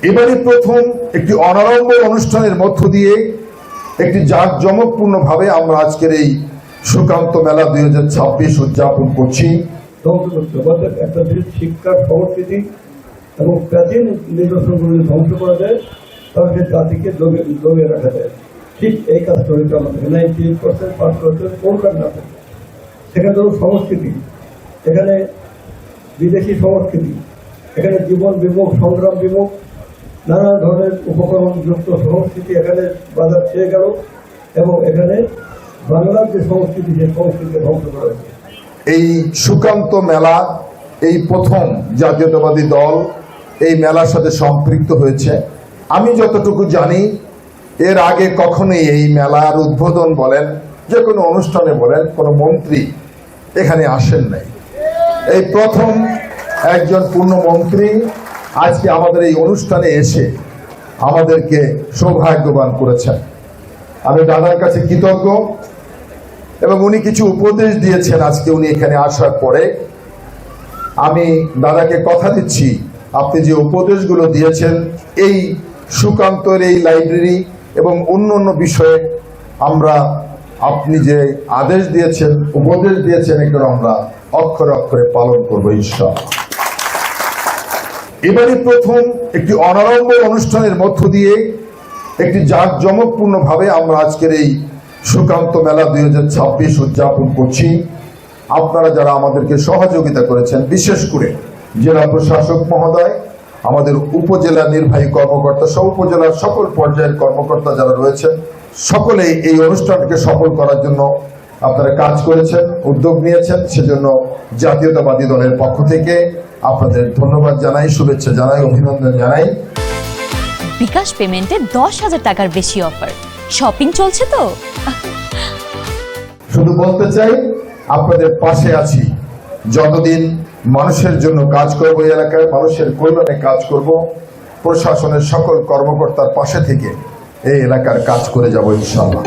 এবারে প্রথম একটি অনাড়ম্বর অনুষ্ঠানের মধ্য দিয়ে একটি জাঁকজমকপূর্ণ ভাবে আমরা আজকের এই সুকান্ত মেলা 2026 উদযাপন করছি। একটা দেশের শিক্ষার সংস্কৃতি এবং প্রাচীন নিদর্শনগুলি ধ্বংস করা যায়, তাহলে সে জাতিকে জমিয়ে রাখা যায়। ঠিক এই কাজটা হয়েছে আমাদের 98% পাস করছে কোনখান না, সেখানে ধরুন সংস্কৃতি, এখানে বিদেশি সংস্কৃতি, এখানে জীবন বিমুখ, সংগ্রাম বিমুখ, নানা ধরনের উপকরণ যুক্ত সংস্কৃতি এখানে বাজার ছেয়ে গেল এবং এখানে বাংলার যে সংস্কৃতি, সে সংস্কৃতি ধ্বংস করা হয়েছে। এই সুকান্ত মেলা এই প্রথম জাতীয়তাবাদী দল এই মেলার সাথে সম্পৃক্ত হয়েছে। আমি যতটুকু জানি এর আগে কখনোই এই মেলার উদ্বোধন বলেন, যে কোনো অনুষ্ঠানে বলেন, কোনো মন্ত্রী এখানে আসেন নাই। এই প্রথম একজন পূর্ণমন্ত্রী আজকে আমাদের এই অনুষ্ঠানে এসে আমাদেরকে সৌভাগ্যবান করেছেন। আমি দাদার কাছে কৃতজ্ঞ এবং উনি কিছু উপদেশ দিয়েছেন আজকে উনি এখানে আসার পরে। আমি দাদাকে কথা দিচ্ছি, আপনি যে উপদেশগুলো দিয়েছেন এই সুকান্তর এই লাইব্রেরি এবং অন্য বিষয়ে আমরা আপনি যে আদেশ দিয়েছেন, উপদেশ দিয়েছেন, এগুলো আমরা অক্ষরে অক্ষরে পালন করবো ইনশাআল্লাহ। এবারে প্রথম একটি অনাড়ম্বর অনুষ্ঠানের মধ্য দিয়ে একটি জাঁকজমকপূর্ণ ভাবে আমরা আজকের এই সুকান্ত মেলা 2026 উদযাপন করছি। আপনারা যারা আমাদেরকে সহযোগিতা করেছেন, বিশেষ করে জেলা প্রশাসক মহোদয়, আমাদের উপজেলা নির্বাহী কর্মকর্তা সহ উপজেলার সকল পর্যায়ের কর্মকর্তা যারা রয়েছেন, সকলেই এই অনুষ্ঠানকে সফল করার জন্য আপনারা কাজ করেছেন, উদ্যোগ নিয়েছেন। সেজন্য জাতীয়তাবাদী দলের পক্ষ থেকে আপনাদের ধন্যবাদ জানাই, শুভেচ্ছা জানাই, অভিনন্দন জানাই। বিকাশ পেমেন্টে 10,000 টাকার বেশি অফার, শপিং চলছে তো। শুধু বলতে চাই আপনাদের পাশে আছি, যতদিন মানুষের জন্য কাজ করব, এই এলাকায় মানুষের কল্যাণে কাজ করব, প্রশাসনের সকল কর্মকর্তার পাশে থেকে এই এলাকার কাজ করে যাব ইনশাআল্লাহ।